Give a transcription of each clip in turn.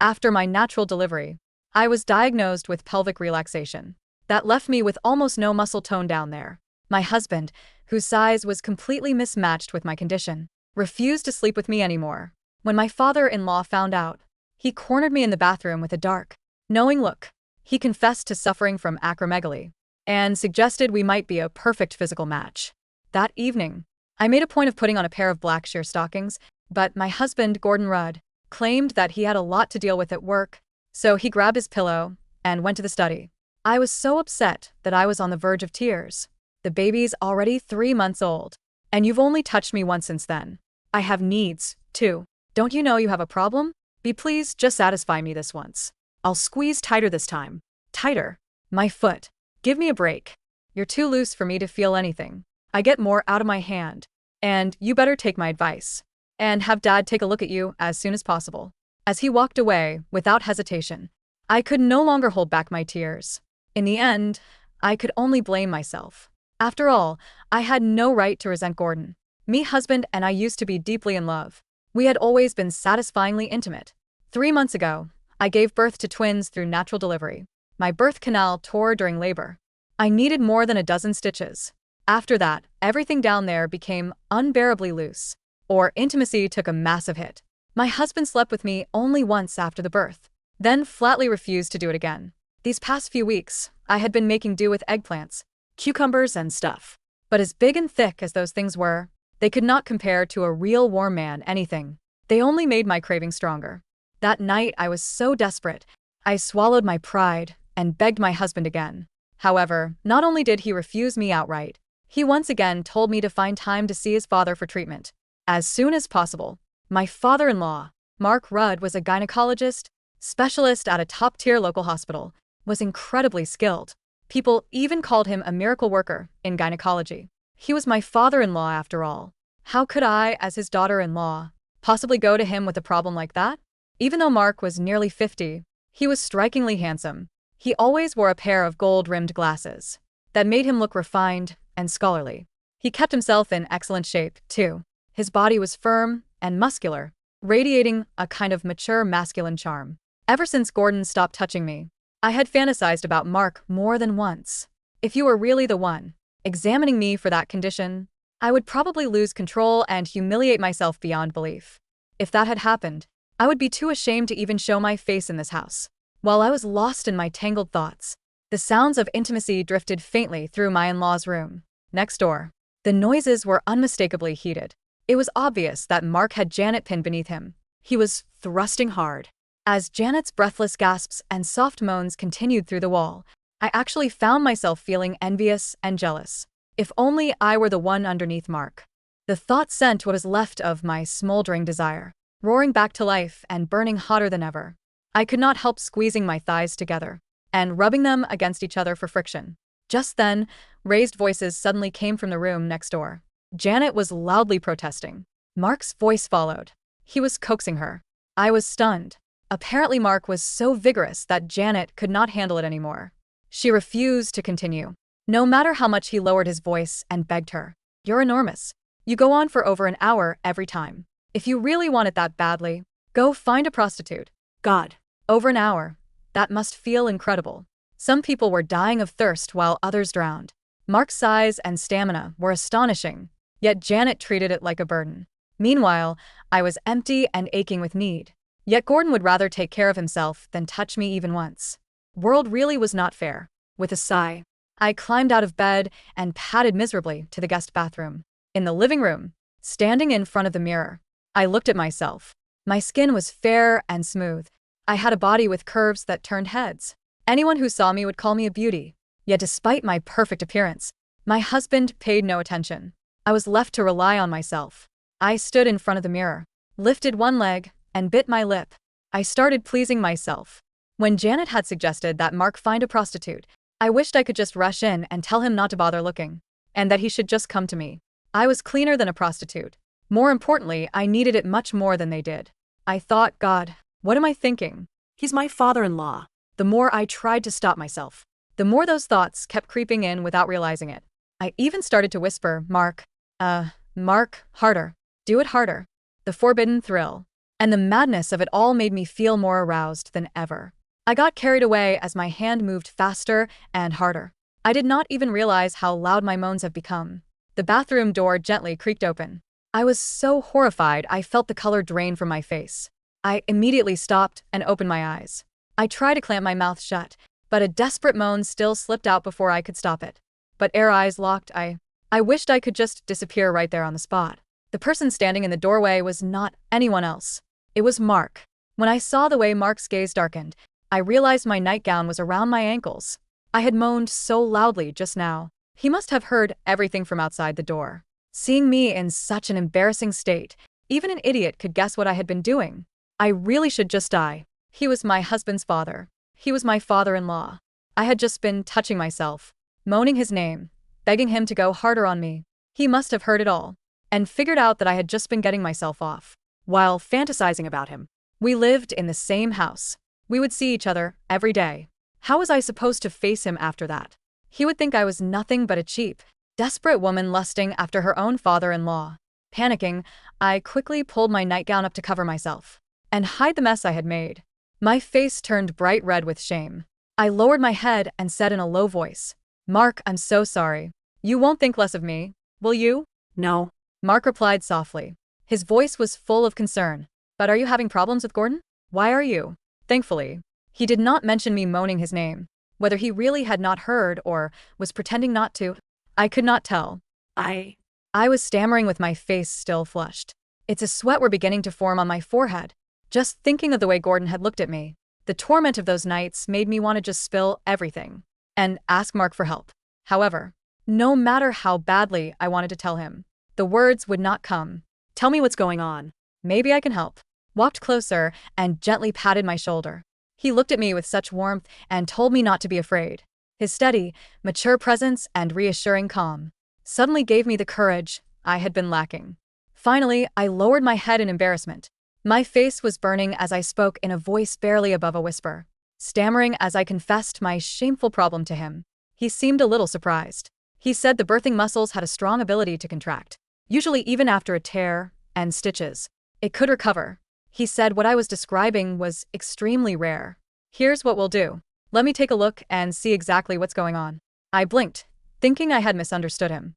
After my natural delivery, I was diagnosed with pelvic relaxation. That left me with almost no muscle tone down there. My husband, whose size was completely mismatched with my condition, refused to sleep with me anymore. When my father-in-law found out, he cornered me in the bathroom with a dark, knowing look. He confessed to suffering from acromegaly and suggested we might be a perfect physical match. That evening, I made a point of putting on a pair of black sheer stockings, but my husband, Gordon Rudd, claimed that he had a lot to deal with at work, so he grabbed his pillow and went to the study. I was so upset that I was on the verge of tears. The baby's already 3 months old, and you've only touched me once since then. I have needs, too. Don't you know you have a problem? Please just satisfy me this once. I'll squeeze tighter this time. Tighter. My foot. Give me a break. You're too loose for me to feel anything. I get more out of my hand. And you better take my advice. And have Dad take a look at you as soon as possible. As he walked away, without hesitation, I could no longer hold back my tears. In the end, I could only blame myself. After all, I had no right to resent Gordon. Me husband and I used to be deeply in love. We had always been satisfyingly intimate. 3 months ago, I gave birth to twins through natural delivery. My birth canal tore during labor. I needed more than a dozen stitches. After that, everything down there became unbearably loose. Or intimacy took a massive hit. My husband slept with me only once after the birth, then flatly refused to do it again. These past few weeks, I had been making do with eggplants, cucumbers, and stuff. But as big and thick as those things were, they could not compare to a real warm man anything. They only made my craving stronger. That night I was so desperate, I swallowed my pride and begged my husband again. However, not only did he refuse me outright, he once again told me to find time to see his father for treatment as soon as possible. My father-in-law, Mark Rudd, was a gynecologist, specialist at a top-tier local hospital, was incredibly skilled. People even called him a miracle worker in gynecology. He was my father-in-law after all. How could I, as his daughter-in-law, possibly go to him with a problem like that? Even though Mark was nearly 50, he was strikingly handsome. He always wore a pair of gold-rimmed glasses that made him look refined and scholarly. He kept himself in excellent shape, too. His body was firm and muscular, radiating a kind of mature masculine charm. Ever since Gordon stopped touching me, I had fantasized about Mark more than once. If you were really the one examining me for that condition, I would probably lose control and humiliate myself beyond belief. If that had happened, I would be too ashamed to even show my face in this house. While I was lost in my tangled thoughts, the sounds of intimacy drifted faintly through my in-law's room next door. The noises were unmistakably heated. It was obvious that Mark had Janet pinned beneath him. He was thrusting hard. As Janet's breathless gasps and soft moans continued through the wall, I actually found myself feeling envious and jealous. If only I were the one underneath Mark. The thought sent what was left of my smoldering desire roaring back to life and burning hotter than ever. I could not help squeezing my thighs together and rubbing them against each other for friction. Just then, raised voices suddenly came from the room next door. Janet was loudly protesting. Mark's voice followed. He was coaxing her. I was stunned. Apparently Mark was so vigorous that Janet could not handle it anymore. She refused to continue, no matter how much he lowered his voice and begged her. You're enormous. You go on for over an hour every time. If you really want it that badly, go find a prostitute. God, over an hour. That must feel incredible. Some people were dying of thirst while others drowned. Mark's size and stamina were astonishing, yet Janet treated it like a burden. Meanwhile, I was empty and aching with need. Yet Gordon would rather take care of himself than touch me even once. World really was not fair. With a sigh, I climbed out of bed and padded miserably to the guest bathroom. In the living room, standing in front of the mirror, I looked at myself. My skin was fair and smooth. I had a body with curves that turned heads. Anyone who saw me would call me a beauty. Yet despite my perfect appearance, my husband paid no attention. I was left to rely on myself. I stood in front of the mirror, lifted one leg, and bit my lip. I started pleasing myself. When Janet had suggested that Mark find a prostitute, I wished I could just rush in and tell him not to bother looking, and that he should just come to me. I was cleaner than a prostitute. More importantly, I needed it much more than they did. I thought, God, what am I thinking? He's my father-in-law. The more I tried to stop myself, the more those thoughts kept creeping in without realizing it. I even started to whisper, Mark, harder. Do it harder. The forbidden thrill. and the madness of it all made me feel more aroused than ever. I got carried away as my hand moved faster and harder. I did not even realize how loud my moans have become. The bathroom door gently creaked open. I was so horrified I felt the color drain from my face. I immediately stopped and opened my eyes. I tried to clamp my mouth shut, but a desperate moan still slipped out before I could stop it. But ere eyes locked, I wished I could just disappear right there on the spot. The person standing in the doorway was not anyone else. It was Mark. When I saw the way Mark's gaze darkened, I realized my nightgown was around my ankles. I had moaned so loudly just now. He must have heard everything from outside the door. Seeing me in such an embarrassing state, even an idiot could guess what I had been doing. I really should just die. He was my husband's father. He was my father-in-law. I had just been touching myself, moaning his name, begging him to go harder on me. He must have heard it all, and figured out that I had just been getting myself off, while fantasizing about him. We lived in the same house. We would see each other every day. How was I supposed to face him after that? He would think I was nothing but a cheap, desperate woman lusting after her own father-in-law. Panicking, I quickly pulled my nightgown up to cover myself and hide the mess I had made. My face turned bright red with shame. I lowered my head and said in a low voice, "Mark, I'm so sorry. You won't think less of me, will you?" No. Mark replied softly. His voice was full of concern. "But are you having problems with Gordon? Why are you?" Thankfully, he did not mention me moaning his name. Whether he really had not heard or was pretending not to, I could not tell. I was stammering with my face still flushed. It's a sweat were beginning to form on my forehead. Just thinking of the way Gordon had looked at me, the torment of those nights made me want to just spill everything and ask Mark for help. However, no matter how badly I wanted to tell him, the words would not come. Tell me what's going on. Maybe I can help. Walked closer and gently patted my shoulder. He looked at me with such warmth and told me not to be afraid. His steady, mature presence and reassuring calm suddenly gave me the courage I had been lacking. Finally, I lowered my head in embarrassment. My face was burning as I spoke in a voice barely above a whisper, stammering as I confessed my shameful problem to him. He seemed a little surprised. He said the birthing muscles had a strong ability to contract, usually even after a tear and stitches. It could recover. He said what I was describing was extremely rare. Here's what we'll do. Let me take a look and see exactly what's going on. I blinked, thinking I had misunderstood him.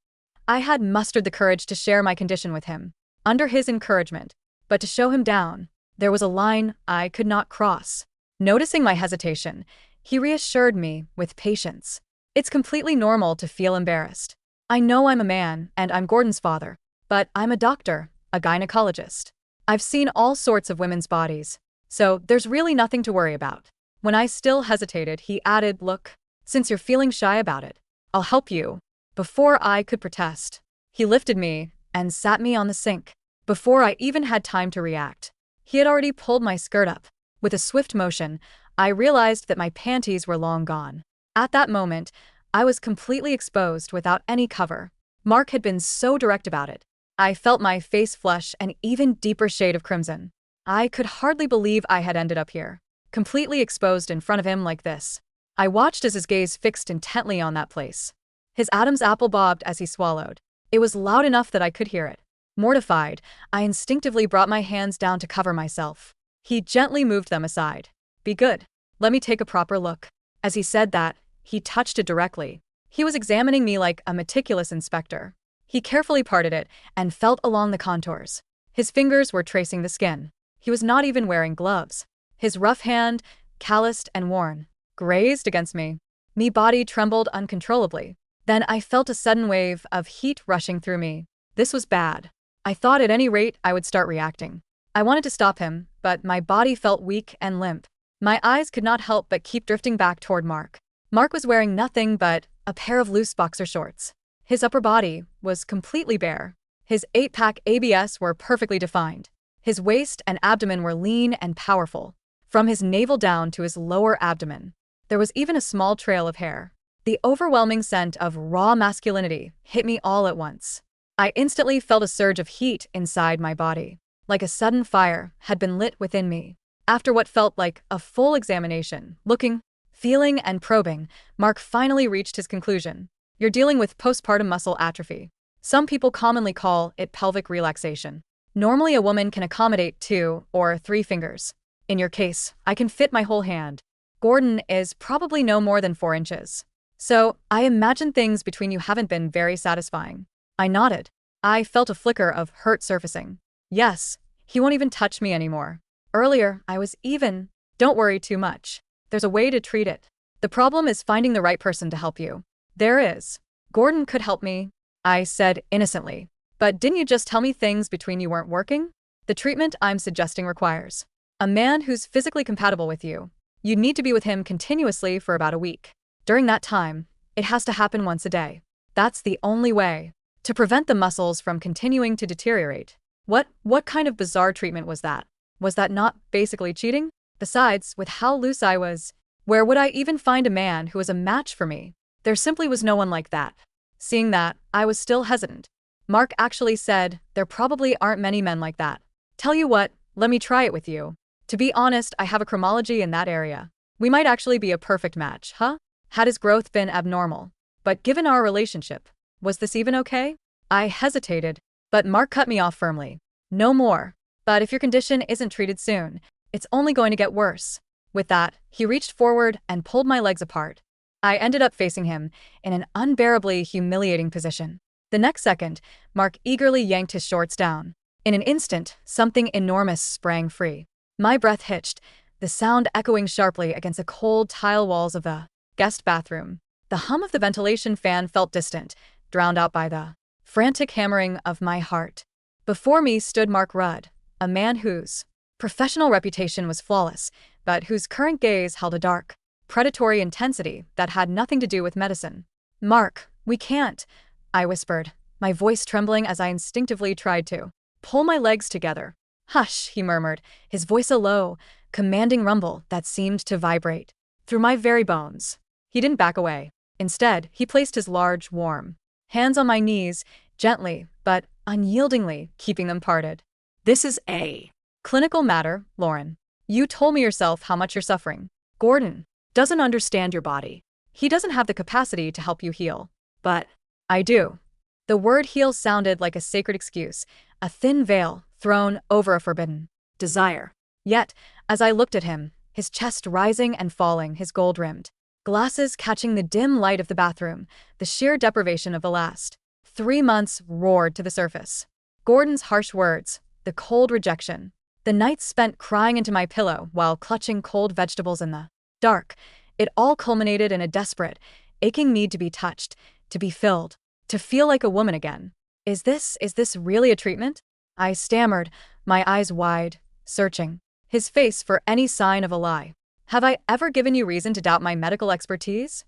I had mustered the courage to share my condition with him, under his encouragement, but to show him down, there was a line I could not cross. Noticing my hesitation, he reassured me with patience. It's completely normal to feel embarrassed. I know I'm a man and I'm Gordon's father, but I'm a doctor, a gynecologist. I've seen all sorts of women's bodies, so there's really nothing to worry about. When I still hesitated, he added, "Look, since you're feeling shy about it, I'll help you." Before I could protest, he lifted me and sat me on the sink. Before I even had time to react, he had already pulled my skirt up. With a swift motion, I realized that my panties were long gone. At that moment, I was completely exposed without any cover. Mark had been so direct about it. I felt my face flush an even deeper shade of crimson. I could hardly believe I had ended up here, completely exposed in front of him like this. I watched as his gaze fixed intently on that place. His Adam's apple bobbed as he swallowed. It was loud enough that I could hear it. Mortified, I instinctively brought my hands down to cover myself. He gently moved them aside. "Be good. Let me take a proper look." As he said that, he touched it directly. He was examining me like a meticulous inspector. He carefully parted it and felt along the contours. His fingers were tracing the skin. He was not even wearing gloves. His rough hand, calloused and worn, grazed against me. My body trembled uncontrollably. Then I felt a sudden wave of heat rushing through me. This was bad. I thought at any rate I would start reacting. I wanted to stop him, but my body felt weak and limp. My eyes could not help but keep drifting back toward Mark. Mark was wearing nothing but a pair of loose boxer shorts. His upper body was completely bare. His 8-pack abs were perfectly defined. His waist and abdomen were lean and powerful. From his navel down to his lower abdomen, there was even a small trail of hair. The overwhelming scent of raw masculinity hit me all at once. I instantly felt a surge of heat inside my body, like a sudden fire had been lit within me. After what felt like a full examination, looking, feeling, and probing, Mark finally reached his conclusion. "You're dealing with postpartum muscle atrophy. Some people commonly call it pelvic relaxation. Normally, a woman can accommodate 2 or 3 fingers. In your case, I can fit my whole hand. Gordon is probably no more than 4 inches. So, I imagine things between you haven't been very satisfying. I nodded. I felt a flicker of hurt surfacing. Yes, he won't even touch me anymore. Earlier, I was even. Don't worry too much. There's a way to treat it. The problem is finding the right person to help you. There is. Gordon could help me, I said innocently. But didn't you just tell me things between you weren't working? The treatment I'm suggesting requires a man who's physically compatible with you. You need to be with him continuously for about a week. During that time, it has to happen once a day. That's the only way to prevent the muscles from continuing to deteriorate. What kind of bizarre treatment was that? Was that not basically cheating? Besides, with how loose I was, where would I even find a man who was a match for me? There simply was no one like that. Seeing that, I was still hesitant. Mark actually said, there probably aren't many men like that. Tell you what, let me try it with you. To be honest, I have acromegaly in that area. We might actually be a perfect match, huh? Had his growth been abnormal? But given our relationship, was this even okay? I hesitated, but Mark cut me off firmly. No more. But if your condition isn't treated soon, it's only going to get worse. With that, he reached forward and pulled my legs apart. I ended up facing him in an unbearably humiliating position. The next second, Mark eagerly yanked his shorts down. In an instant, something enormous sprang free. My breath hitched, the sound echoing sharply against the cold tile walls of the guest bathroom. The hum of the ventilation fan felt distant, drowned out by the frantic hammering of my heart. Before me stood Mark Rudd, a man whose professional reputation was flawless, but whose current gaze held a dark, predatory intensity that had nothing to do with medicine. Mark, we can't, I whispered, my voice trembling as I instinctively tried to pull my legs together. Hush, he murmured, his voice a low, commanding rumble that seemed to vibrate through my very bones. He didn't back away. Instead, he placed his large, warm hands on my knees, gently, but unyieldingly, keeping them parted. This is a clinical matter, Lauren. You told me yourself how much you're suffering. Gordon doesn't understand your body. He doesn't have the capacity to help you heal. But I do. The word heal sounded like a sacred excuse, a thin veil thrown over a forbidden desire. Yet, as I looked at him, his chest rising and falling, his gold-rimmed glasses catching the dim light of the bathroom, the sheer deprivation of the last 3 months roared to the surface. Gordon's harsh words, the cold rejection, the nights spent crying into my pillow while clutching cold vegetables in the dark, it all culminated in a desperate, aching need to be touched, to be filled, to feel like a woman again. Is this really a treatment? I stammered, my eyes wide, searching his face for any sign of a lie. Have I ever given you reason to doubt my medical expertise?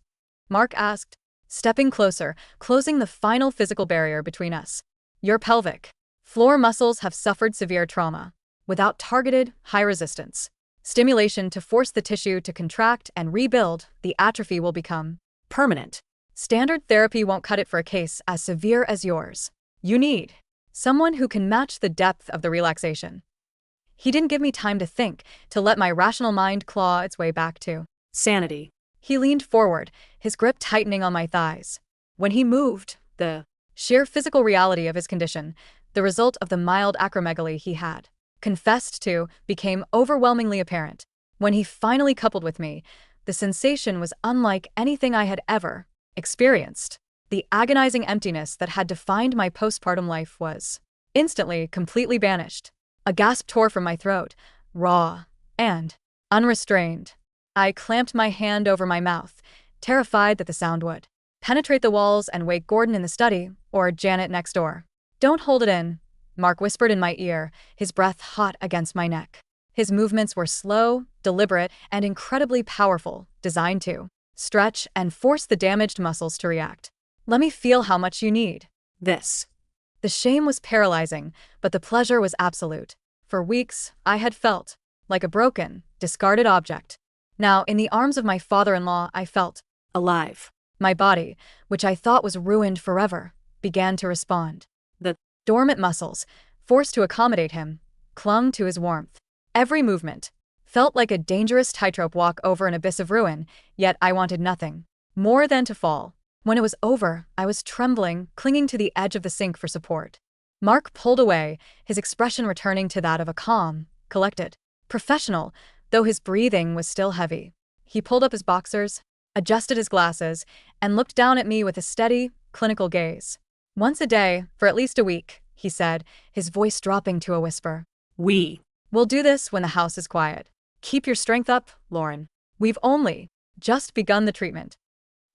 Mark asked, stepping closer, closing the final physical barrier between us. Your pelvic floor muscles have suffered severe trauma. Without targeted, high-resistance stimulation to force the tissue to contract and rebuild, the atrophy will become permanent. Standard therapy won't cut it for a case as severe as yours. You need someone who can match the depth of the relaxation. He didn't give me time to think, to let my rational mind claw its way back to sanity. He leaned forward, his grip tightening on my thighs. When he moved, the sheer physical reality of his condition, the result of the mild acromegaly he had confessed to, became overwhelmingly apparent. When he finally coupled with me, the sensation was unlike anything I had ever experienced. The agonizing emptiness that had defined my postpartum life was instantly, completely banished. A gasp tore from my throat, raw and unrestrained. I clamped my hand over my mouth, terrified that the sound would penetrate the walls and wake Gordon in the study or Janet next door. Don't hold it in, Mark whispered in my ear, his breath hot against my neck. His movements were slow, deliberate, and incredibly powerful, designed to stretch and force the damaged muscles to react. Let me feel how much you need this. The shame was paralyzing, but the pleasure was absolute. For weeks, I had felt like a broken, discarded object. Now, in the arms of my father-in-law, I felt alive. My body, which I thought was ruined forever, began to respond. The dormant muscles, forced to accommodate him, clung to his warmth. Every movement felt like a dangerous tightrope walk over an abyss of ruin, yet I wanted nothing more than to fall. When it was over, I was trembling, clinging to the edge of the sink for support. Mark pulled away, his expression returning to that of a calm, collected professional, though his breathing was still heavy. He pulled up his boxers, adjusted his glasses, and looked down at me with a steady, clinical gaze. "Once a day, for at least a week," he said, his voice dropping to a whisper. "We'll do this when the house is quiet. Keep your strength up, Lauren. We've only just begun the treatment."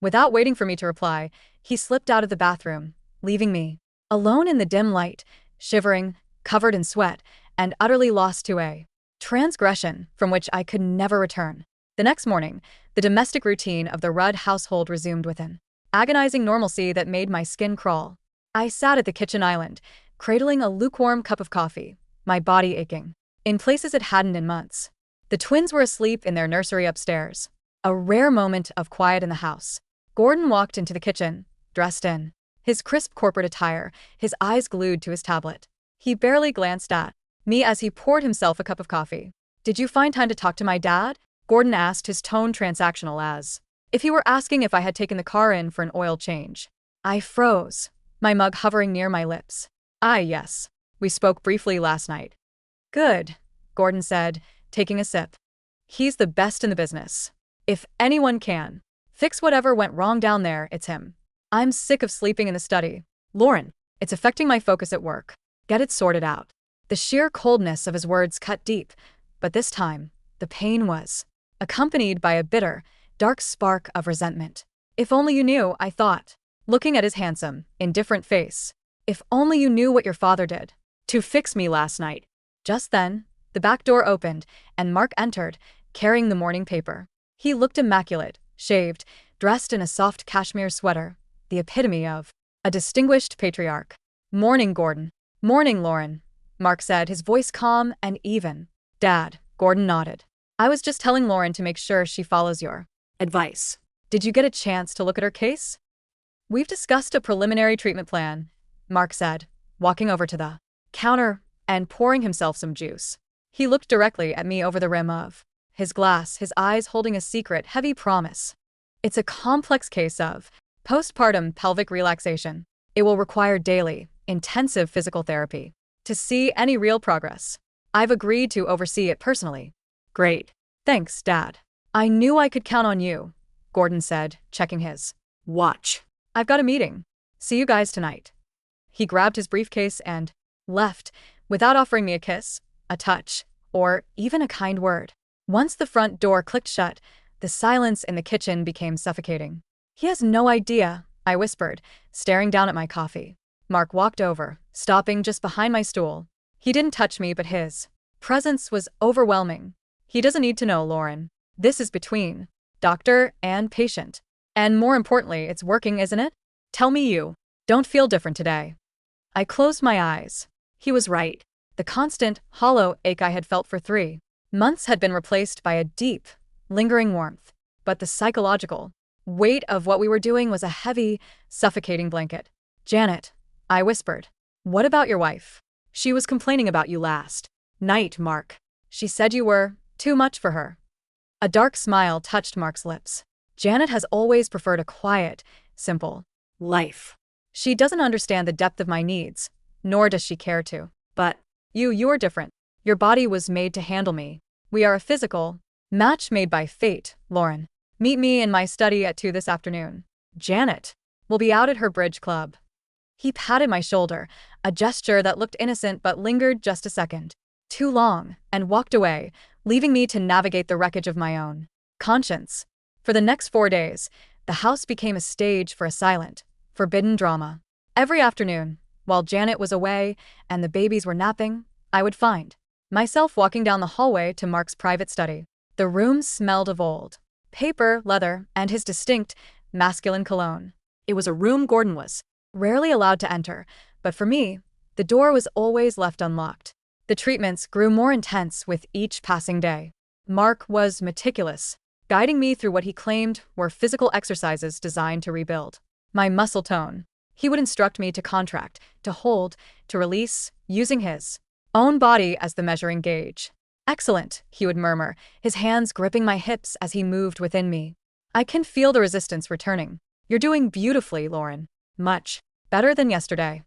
Without waiting for me to reply, he slipped out of the bathroom, leaving me alone in the dim light, shivering, covered in sweat, and utterly lost to a transgression from which I could never return. The next morning, the domestic routine of the Rudd household resumed with an agonizing normalcy that made my skin crawl. I sat at the kitchen island, cradling a lukewarm cup of coffee, my body aching in places it hadn't in months. The twins were asleep in their nursery upstairs. A rare moment of quiet in the house. Gordon walked into the kitchen, dressed in his crisp corporate attire, his eyes glued to his tablet. He barely glanced at me as he poured himself a cup of coffee. "Did you find time to talk to my dad?" Gordon asked, his tone transactional, as if he were asking if I had taken the car in for an oil change. I froze, my mug hovering near my lips. Yes. We spoke briefly last night." "Good," Gordon said, taking a sip. "He's the best in the business. If anyone can fix whatever went wrong down there, it's him. I'm sick of sleeping in the study. Lauren, it's affecting my focus at work. Get it sorted out." The sheer coldness of his words cut deep, but this time, the pain was accompanied by a bitter, dark spark of resentment. "If only you knew," I thought, looking at his handsome, indifferent face. "If only you knew what your father did to fix me last night." Just then, the back door opened, and Mark entered, carrying the morning paper. He looked immaculate, shaved, dressed in a soft cashmere sweater, the epitome of a distinguished patriarch. "Morning, Gordon." "Morning, Lauren," Mark said, his voice calm and even. "Dad," Gordon nodded. "I was just telling Lauren to make sure she follows your advice. Did you get a chance to look at her case?" "We've discussed a preliminary treatment plan," Mark said, walking over to the counter and pouring himself some juice. He looked directly at me over the rim of his glass, his eyes holding a secret, heavy promise. "It's a complex case of postpartum pelvic relaxation. It will require daily, intensive physical therapy to see any real progress. I've agreed to oversee it personally." "Great. Thanks, Dad. I knew I could count on you," Gordon said, checking his watch. "I've got a meeting. See you guys tonight." He grabbed his briefcase and left, without offering me a kiss, a touch, or even a kind word. Once the front door clicked shut, the silence in the kitchen became suffocating. "He has no idea," I whispered, staring down at my coffee. Mark walked over, stopping just behind my stool. He didn't touch me, but his presence was overwhelming. "He doesn't need to know, Lauren. This is between doctor and patient. And more importantly, it's working, isn't it? Tell me you don't feel different today." I closed my eyes. He was right. The constant, hollow ache I had felt for 3 months had been replaced by a deep, lingering warmth. But the psychological weight of what we were doing was a heavy, suffocating blanket. "Janet," I whispered. "What about your wife? She was complaining about you last night, Mark. She said you were too much for her." A dark smile touched Mark's lips. "Janet has always preferred a quiet, simple life. She doesn't understand the depth of my needs, nor does she care to. But you're different. Your body was made to handle me. We are a physical match made by fate, Lauren. Meet me in my study at 2 this afternoon. Janet will be out at her bridge club." He patted my shoulder, a gesture that looked innocent but lingered just a second too long, and walked away, leaving me to navigate the wreckage of my own conscience. For the next 4 days, the house became a stage for a silent, forbidden drama. Every afternoon, while Janet was away and the babies were napping, I would find myself walking down the hallway to Mark's private study. The room smelled of old paper, leather, and his distinct, masculine cologne. It was a room Gordon was rarely allowed to enter, but for me, the door was always left unlocked. The treatments grew more intense with each passing day. Mark was meticulous, guiding me through what he claimed were physical exercises designed to rebuild my muscle tone. He would instruct me to contract, to hold, to release, using his own body as the measuring gauge. "Excellent," he would murmur, his hands gripping my hips as he moved within me. "I can feel the resistance returning. You're doing beautifully, Lauren. Much better than yesterday."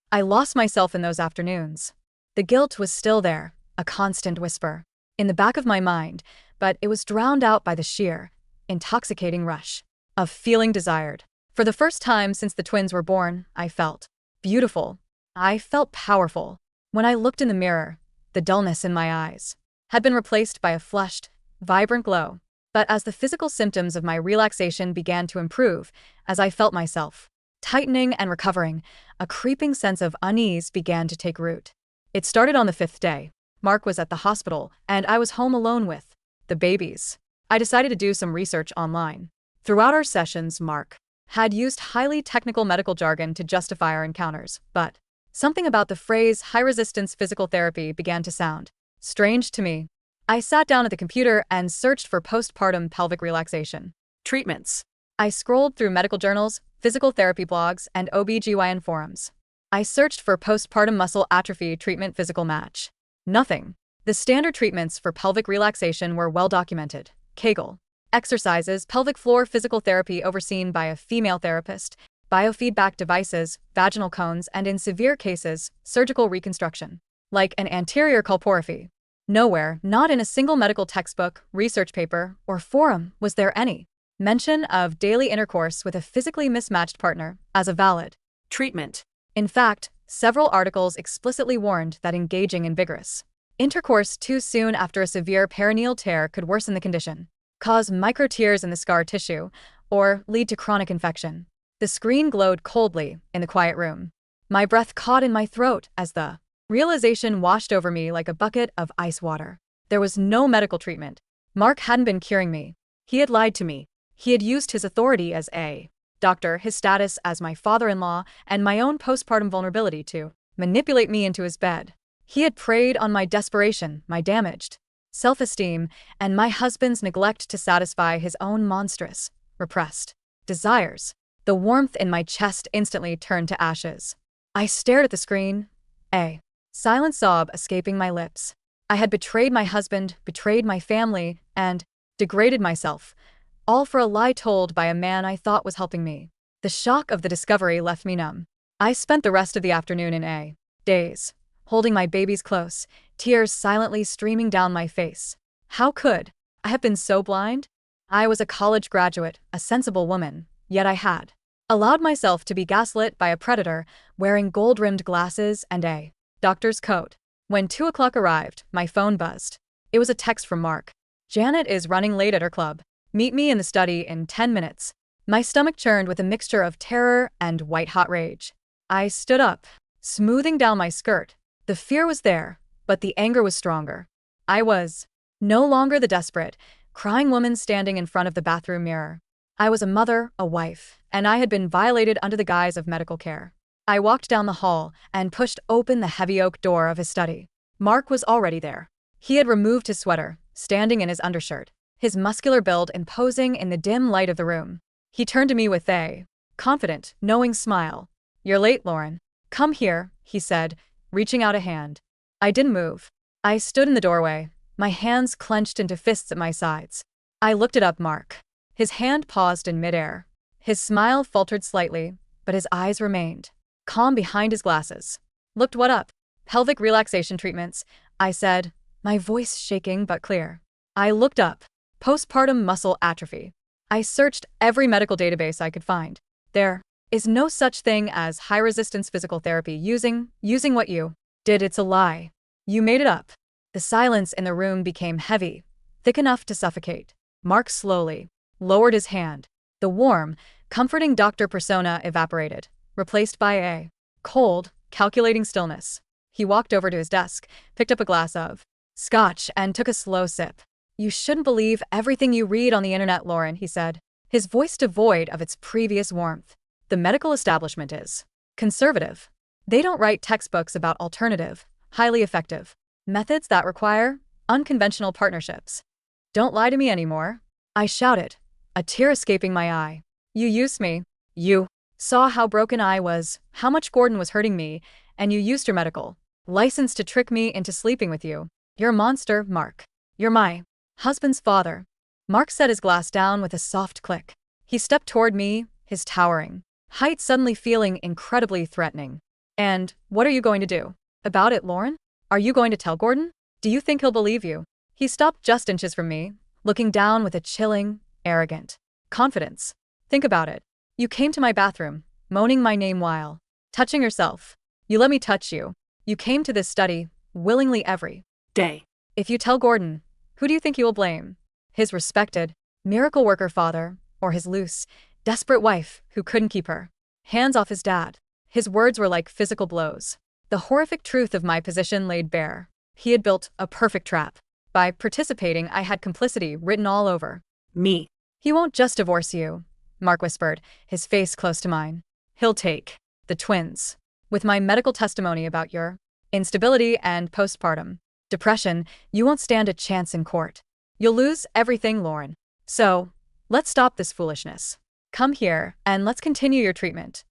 I lost myself in those afternoons. The guilt was still there, a constant whisper, in the back of my mind, but it was drowned out by the sheer, intoxicating rush of feeling desired. For the first time since the twins were born, I felt beautiful. I felt powerful. When I looked in the mirror, the dullness in my eyes had been replaced by a flushed, vibrant glow. But as the physical symptoms of my relaxation began to improve, as I felt myself tightening and recovering, a creeping sense of unease began to take root. It started on the 5th day. Mark was at the hospital, and I was home alone with the babies. I decided to do some research online. Throughout our sessions, Mark had used highly technical medical jargon to justify our encounters, but something about the phrase high-resistance physical therapy began to sound strange to me. I sat down at the computer and searched for postpartum pelvic relaxation treatments. I scrolled through medical journals, physical therapy blogs, and OB/GYN forums. I searched for postpartum muscle atrophy treatment physical match. Nothing. The standard treatments for pelvic relaxation were well documented. Kegel exercises, pelvic floor physical therapy overseen by a female therapist, biofeedback devices, vaginal cones, and in severe cases, surgical reconstruction, like an anterior colporrhaphy. Nowhere, not in a single medical textbook, research paper, or forum, was there any mention of daily intercourse with a physically mismatched partner as a valid treatment. In fact, several articles explicitly warned that engaging in vigorous intercourse too soon after a severe perineal tear could worsen the condition, cause microtears in the scar tissue, or lead to chronic infection. The screen glowed coldly in the quiet room. My breath caught in my throat as the realization washed over me like a bucket of ice water. There was no medical treatment. Mark hadn't been curing me. He had lied to me. He had used his authority as a doctor, his status as my father-in-law, and my own postpartum vulnerability to manipulate me into his bed. He had preyed on my desperation, my damaged self-esteem, and my husband's neglect to satisfy his own monstrous, repressed desires. The warmth in my chest instantly turned to ashes. I stared at the screen, a silent sob escaping my lips. I had betrayed my husband, betrayed my family, and degraded myself, all for a lie told by a man I thought was helping me. The shock of the discovery left me numb. I spent the rest of the afternoon in a daze, holding my babies close, tears silently streaming down my face. How could I have been so blind? I was a college graduate, a sensible woman, yet I had allowed myself to be gaslit by a predator wearing gold-rimmed glasses and a doctor's coat. When 2 o'clock arrived, my phone buzzed. It was a text from Mark. Janet is running late at her club. Meet me in the study in 10 minutes. My stomach churned with a mixture of terror and white-hot rage. I stood up, smoothing down my skirt. The fear was there, but the anger was stronger. I was no longer the desperate, crying woman standing in front of the bathroom mirror. I was a mother, a wife, and I had been violated under the guise of medical care. I walked down the hall and pushed open the heavy oak door of his study. Mark was already there. He had removed his sweater, standing in his undershirt, his muscular build imposing in the dim light of the room. He turned to me with a confident, knowing smile. "You're late, Lauren. Come here," he said, reaching out a hand. I didn't move. I stood in the doorway, my hands clenched into fists at my sides. I looked at Mark. His hand paused in midair. His smile faltered slightly, but his eyes remained calm behind his glasses. "Looked what up?" "Pelvic relaxation treatments," I said, my voice shaking but clear. I looked up. Postpartum muscle atrophy. I searched every medical database I could find. There is no such thing as high-resistance physical therapy using what you did. It's a lie. You made it up. The silence in the room became heavy, thick enough to suffocate. Mark slowly lowered his hand. The warm, comforting doctor persona evaporated, replaced by a cold, calculating stillness. He walked over to his desk, picked up a glass of scotch, and took a slow sip. "You shouldn't believe everything you read on the internet, Lauren," he said, his voice devoid of its previous warmth. "The medical establishment is conservative. They don't write textbooks about alternative, highly effective methods that require unconventional partnerships. Don't lie to me anymore," I shouted, a tear escaping my eye. "You used me. You saw how broken I was, how much Gordon was hurting me, and you used your medical license to trick me into sleeping with you. You're a monster, Mark. You're my husband's father." Mark set his glass down with a soft click. He stepped toward me, his towering height suddenly feeling incredibly threatening. And what are you going to do about it, Lauren? Are you going to tell Gordon? Do you think he'll believe you? He stopped just inches from me, looking down with a chilling, arrogant confidence. Think about it. You came to my bathroom, moaning my name while touching yourself. You let me touch you. You came to this study, willingly every day. If you tell Gordon, who do you think you will blame? His respected, miracle worker father, or his loose, desperate wife who couldn't keep her hands off his dad? His words were like physical blows. The horrific truth of my position laid bare. He had built a perfect trap. By participating, I had complicity written all over me. He won't just divorce you, Mark whispered, his face close to mine. He'll take the twins. With my medical testimony about your instability and postpartum depression, you won't stand a chance in court. You'll lose everything, Lauren. So, let's stop this foolishness. Come here, and let's continue your treatment.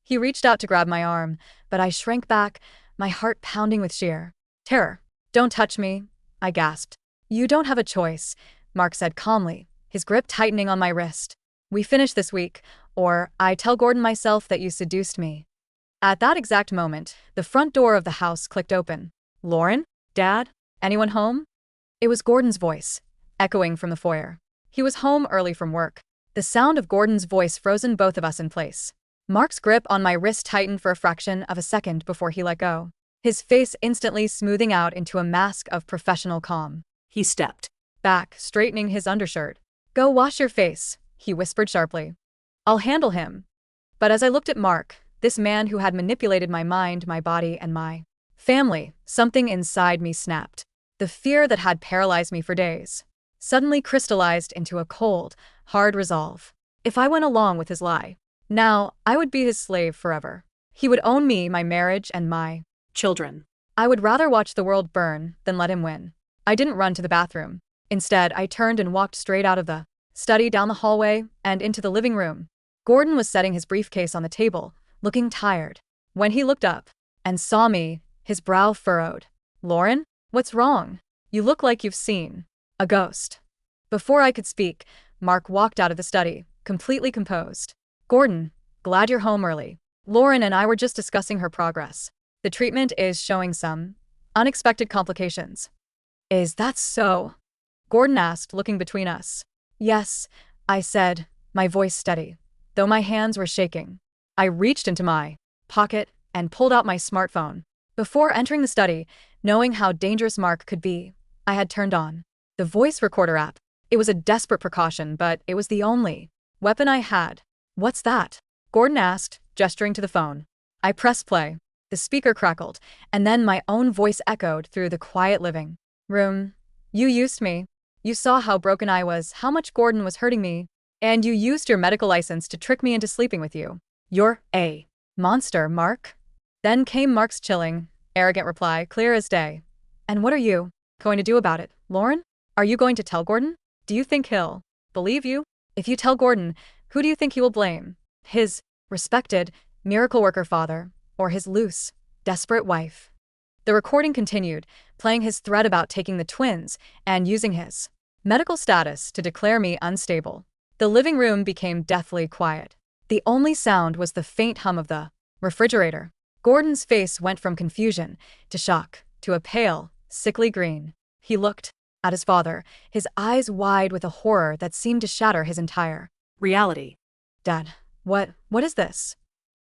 He reached out to grab my arm, but I shrank back, my heart pounding with sheer terror. Don't touch me, I gasped. You don't have a choice, Mark said calmly, his grip tightening on my wrist. We finish this week, or I tell Gordon myself that you seduced me. At that exact moment, the front door of the house clicked open. Lauren? Dad? Anyone home? It was Gordon's voice, echoing from the foyer. He was home early from work. The sound of Gordon's voice frozen both of us in place. Mark's grip on my wrist tightened for a fraction of a second before he let go, his face instantly smoothing out into a mask of professional calm. He stepped back, straightening his undershirt. Go wash your face, he whispered sharply. I'll handle him. But as I looked at Mark, this man who had manipulated my mind, my body, and my family, something inside me snapped. The fear that had paralyzed me for days suddenly crystallized into a cold, hard resolve. If I went along with his lie, now I would be his slave forever. He would own me, my marriage, and my children. I would rather watch the world burn than let him win. I didn't run to the bathroom. Instead, I turned and walked straight out of the study, down the hallway, and into the living room. Gordon was setting his briefcase on the table, looking tired. When he looked up and saw me, his brow furrowed. Lauren, what's wrong? You look like you've seen a ghost. Before I could speak, Mark walked out of the study, completely composed. Gordon, glad you're home early. Lauren and I were just discussing her progress. The treatment is showing some unexpected complications. Is that so? Gordon asked, looking between us. Yes, I said, my voice steady, though my hands were shaking. I reached into my pocket and pulled out my smartphone. Before entering the study, knowing how dangerous Mark could be, I had turned on the voice recorder app. It was a desperate precaution, but it was the only weapon I had. What's that? Gordon asked, gesturing to the phone. I pressed play. The speaker crackled, and then my own voice echoed through the quiet living room. You used me. You saw how broken I was, how much Gordon was hurting me, and you used your medical license to trick me into sleeping with you. You're a monster, Mark. Then came Mark's chilling, arrogant reply, clear as day. And what are you going to do about it, Lauren? Are you going to tell Gordon? Do you think he'll believe you? If you tell Gordon, who do you think he will blame? His respected, miracle worker father, or his loose, desperate wife? The recording continued, playing his threat about taking the twins and using his medical status to declare me unstable. The living room became deathly quiet. The only sound was the faint hum of the refrigerator. Gordon's face went from confusion to shock to a pale, sickly green. He looked at his father, his eyes wide with a horror that seemed to shatter his entire reality. Dad, what is this?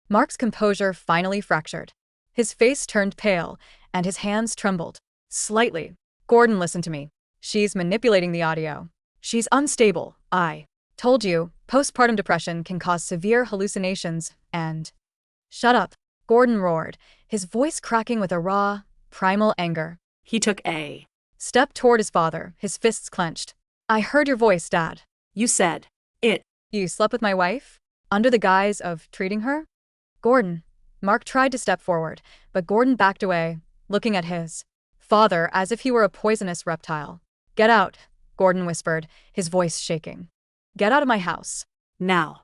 Mark's composure finally fractured. His face turned pale, and his hands trembled slightly. Gordon, listen to me. She's manipulating the audio. She's unstable. I told you, postpartum depression can cause severe hallucinations and… Shut up, Gordon roared, his voice cracking with a raw, primal anger. He took a step toward his father, his fists clenched. I heard your voice, Dad. You said it. You slept with my wife? Under the guise of treating her? Gordon. Mark tried to step forward, but Gordon backed away, looking at his father as if he were a poisonous reptile. Get out, Gordon whispered, his voice shaking. Get out of my house. Now.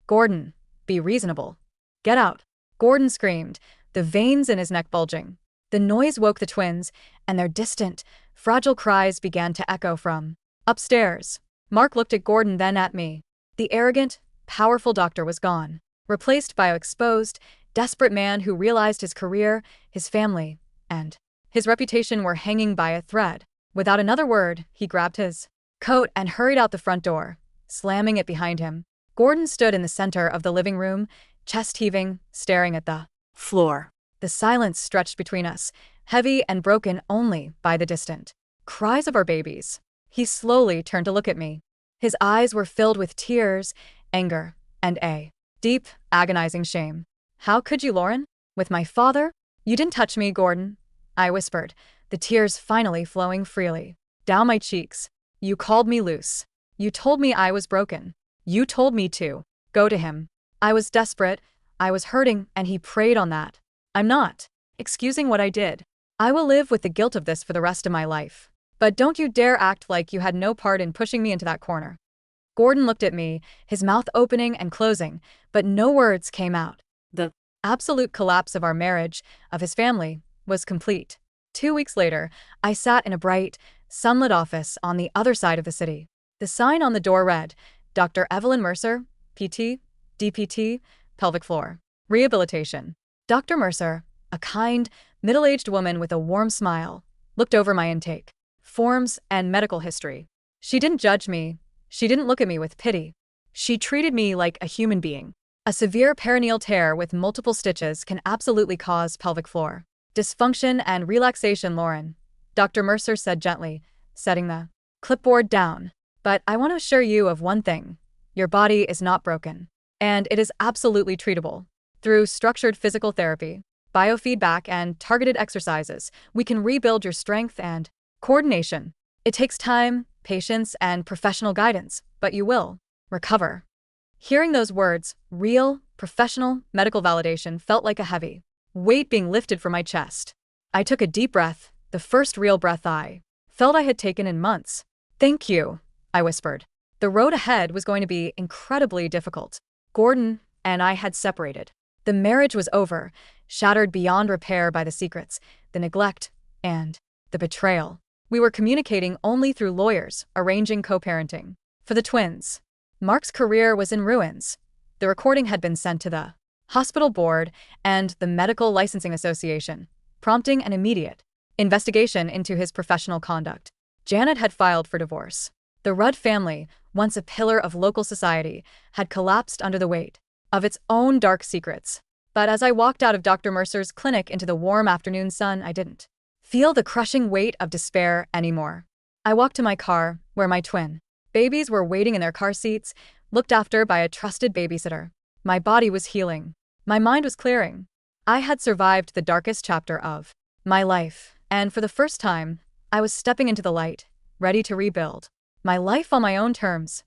Gordon, be reasonable. Get out. Gordon screamed, the veins in his neck bulging. The noise woke the twins, and their distant, fragile cries began to echo from upstairs. Mark looked at Gordon, then at me. The arrogant, powerful doctor was gone, replaced by an exposed, desperate man who realized his career, his family, and his reputation were hanging by a thread. Without another word, he grabbed his coat and hurried out the front door, slamming it behind him. Gordon stood in the center of the living room, chest heaving, staring at the floor. The silence stretched between us, heavy and broken only by the distant cries of our babies. He slowly turned to look at me. His eyes were filled with tears, anger, and a deep, agonizing shame. "How could you, Lauren? With my father? You didn't touch me, Gordon," I whispered, the tears finally flowing freely down my cheeks. "You called me loose. You told me I was broken. You told me to go to him." I was desperate, I was hurting, and he preyed on that. "I'm not excusing what I did. I will live with the guilt of this for the rest of my life. But don't you dare act like you had no part in pushing me into that corner." Gordon looked at me, his mouth opening and closing, but no words came out. The absolute collapse of our marriage, of his family, was complete. 2 weeks later, I sat in a bright, sunlit office on the other side of the city. The sign on the door read, "Dr. Evelyn Mercer, PT, DPT, pelvic floor, rehabilitation." Dr. Mercer, a kind, middle-aged woman with a warm smile, looked over my intake forms and medical history. She didn't judge me. She didn't look at me with pity. She treated me like a human being. "A severe perineal tear with multiple stitches can absolutely cause pelvic floor dysfunction and relaxation, Lauren," Dr. Mercer said gently, setting the clipboard down. "But I want to assure you of one thing. Your body is not broken. And it is absolutely treatable. Through structured physical therapy, biofeedback, and targeted exercises, we can rebuild your strength and coordination. It takes time, patience, and professional guidance, but you will recover." Hearing those words, real, professional, medical validation, felt like a heavy weight being lifted from my chest. I took a deep breath, the first real breath I felt I had taken in months. "Thank you," I whispered. The road ahead was going to be incredibly difficult. Gordon and I had separated. The marriage was over, shattered beyond repair by the secrets, the neglect, and the betrayal. We were communicating only through lawyers, arranging co-parenting for the twins. Mark's career was in ruins. The recording had been sent to the hospital board and the Medical Licensing Association, prompting an immediate investigation into his professional conduct. Janet had filed for divorce. The Rudd family, once a pillar of local society, had collapsed under the weight of its own dark secrets. But as I walked out of Dr. Mercer's clinic into the warm afternoon sun, I didn't feel the crushing weight of despair anymore. I walked to my car, where my twin babies were waiting in their car seats, looked after by a trusted babysitter. My body was healing. My mind was clearing. I had survived the darkest chapter of my life, and for the first time, I was stepping into the light, ready to rebuild my life on my own terms.